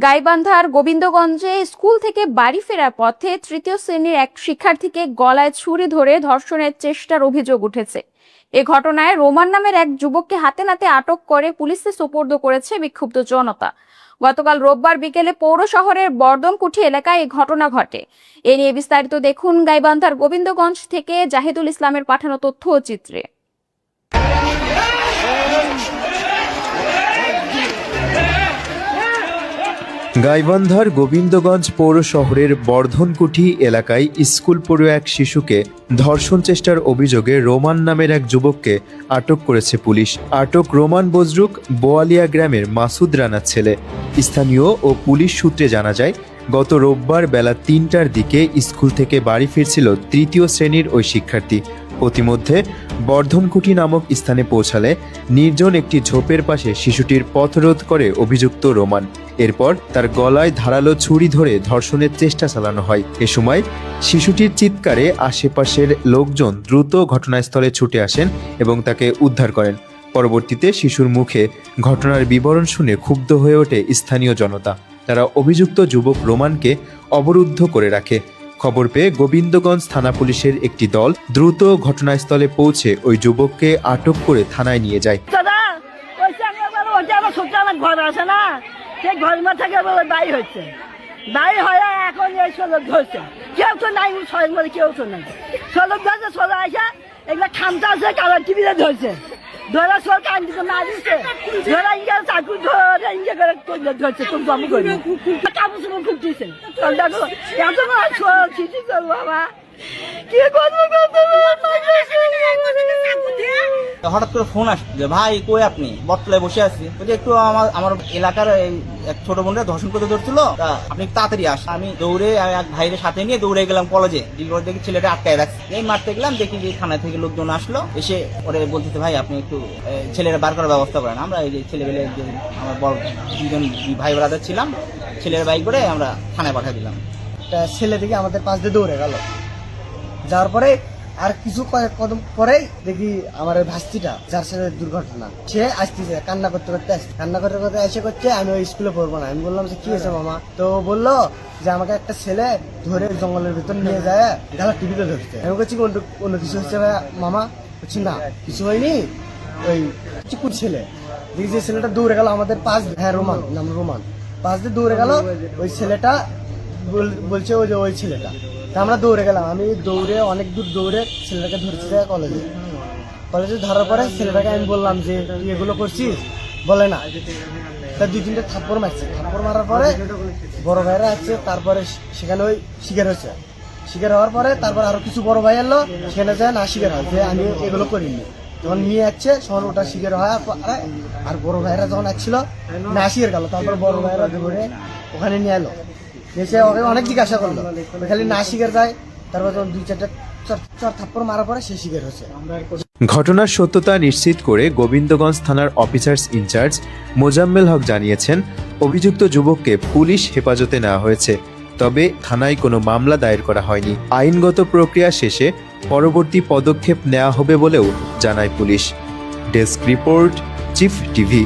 গাইবান্ধার গোবিন্দগঞ্জে স্কুল থেকে বাড়ি ফেরার পথে তৃতীয় শ্রেণীর এক শিক্ষার্থীকে গলায় ছুরি ধরে ধর্ষণের চেষ্টার অভিযোগ উঠেছে। এ ঘটনায় রোমান নামের এক যুবককে হাতে নাতে আটক করে পুলিশে সোপর্দ করেছে বিক্ষুব্ধ জনতা। গতকাল রোববার বিকেলে পৌর শহরের বর্ধনকুঠি এলাকায় এই ঘটনা ঘটে। এ নিয়ে বিস্তারিত দেখুন গাইবান্ধার গোবিন্দগঞ্জ থেকে জাহিদুল ইসলামের পাঠানো তথ্য ও চিত্রে। গাইবান্ধার গোবিন্দগঞ্জ পৌর শহরের বর্ধনকুঠি এলাকায় স্কুল পড়ুয়া এক শিশুকে ধর্ষণ চেষ্টার অভিযোগে রোমান নামের এক যুবককে আটক করেছে পুলিশ। আটক রোমান বজরুক বোয়ালিয়া গ্রামের মাসুদ রানার ছেলে। স্থানীয় ও পুলিশ সূত্রে জানা যায়, গত রোববার বেলা ৩টার দিকে স্কুল থেকে বাড়ি ফিরছিল তৃতীয় শ্রেণীর ওই শিক্ষার্থী। প্রতিমধ্যে বর্ধনকুঠি নামক স্থানে পৌঁছালে নির্জন একটি ঝোপের পাশে শিশুটির পথরোধ করে অভিযুক্ত রোমান। এরপর তার গলায় ধারালো ছুরি ধরে ধর্ষণের চেষ্টা চালানো হয়। এ সময় শিশুটির চিৎকারে আশেপাশের লোকজন দ্রুত ঘটনাস্থলে ছুটে আসেন এবং তাকে উদ্ধার করেন। পরবর্তীতে শিশুর মুখে ঘটনার বিবরণ শুনে ক্ষুব্ধ হয়ে ওঠে স্থানীয় জনতা। তারা অভিযুক্ত যুবক রোমানকে অবরুদ্ধ করে রাখে। খবর পেয়ে গোবিন্দগঞ্জ থানা পুলিশের একটি দল দ্রুত ঘটনাস্থলে পৌঁছে ওই যুবককে আটক করে থানায় নিয়ে যায়। ধরা সব কান্দিতে না দিচ্ছে, ধরা ইঙ্গা চাকু ধরে ইঙ্গা করে ধরছে, খুব জম করে কাপড় খুব দিচ্ছে। এত চিঠি চল বাবা, কি করবো? হঠাৎ করে ফোন আসছে যে ভাই কই আপনি? বটতলায় বসে আছি। বলছি একটু আমার এলাকার এক ছোট বোনরা ধর্ষণ করতে ধরছিল, আপনি তাড়াতাড়ি আস। আমি দৌড়ে এক ভাইয়ের সাথে নিয়ে দৌড়ে গেলাম কলেজে। দেখি ছেলেটা আটকায় রাখছে। এই মারতে গেলাম, দেখি যে থানা থেকে লোকজন আসলো, এসে ওরে বলতেছে ভাই আপনি একটু ছেলেরা বার করার ব্যবস্থা করেন। আমরা এই যে ছেলেবেলে আমার বড় দুজন ভাই ব্রাদার ছিলাম, ছেলের বাইক করে আমরা থানায় পাঠিয়ে দিলাম। ছেলে থেকে আমাদের পাশ দিয়ে দৌড়ে গেল। যাওয়ার পরে আর কিছু কয়েক কদম পরেই দেখি আমার ভাস্তিটা, যার সাথে দুর্ঘটনা, সে আসতেছে কান্না করতে করতে এসে করছে আমি ওই স্কুলে পড়বো না। আমি বললাম যে কি হয়েছে মামা? তো বললো যে আমাকে একটা ছেলে ধরে জঙ্গলের ভিতর নিয়ে যায় গালা টিভিতে ধরছে। আমি বলছি অন্য কিছু হচ্ছে মামা? বলছি না কিছু হয়নি, ওই চিকুর ছেলে। দেখি যে ছেলেটা দৌড়ে গেল আমাদের পাশ, হ্যাঁ রোমান নাম, রোমান পাশ দিয়ে দৌড়ে গেল। ওই ছেলেটা বলছে ওই যে ওই ছেলেটা। আমরা দৌড়ে গেলাম, আমি দৌড়ে অনেক দূর দৌড়ে ছেলেটাকে ধরছি কলেজে ধরার পরে ছেলেটাকে আমি বললাম যে তুই এগুলো করছিস? বলে না। তার 2-3টা থাপ্পড় মারছে। থাপ্পড় মারার পরে বড় ভাইরা আছে, তারপরে সেখানে ওই শিকার হয়েছে। শিকার হওয়ার পরে তারপর আরো কিছু বড় ভাই এলো, সেখানে যায় না শিকার হয় যে আমি এগুলো করিনি। যখন নিয়ে যাচ্ছে সমান ওটা শিকার হয়, আর বড় ভাইরা যখন আসছিল না শিকার গেল, তারপর বড় ভাইরা ধরে ওখানে নিয়ে এলো। এসে ওকে অনেক জিজ্ঞাসা করলো, খালি না শিকার যায়। তারপর যখন 2-4টা চর থাপ্পড় মারার পরে সে শিকার হয়েছে। ঘটনার সত্যতা নিশ্চিত করে গোবিন্দগঞ্জ থানার অফিসার্স ইনচার্জ মোজাম্মেল হক জানিয়েছেন, অভিযুক্ত যুবককে পুলিশ হেফাজতে নেওয়া হয়েছে, তবে থানায় কোনো মামলা দায়ের করা হয়নি। আইনগত প্রক্রিয়া শেষে পরবর্তী পদক্ষেপ নেওয়া হবে বলেও জানায় police. Desk report, chief TV.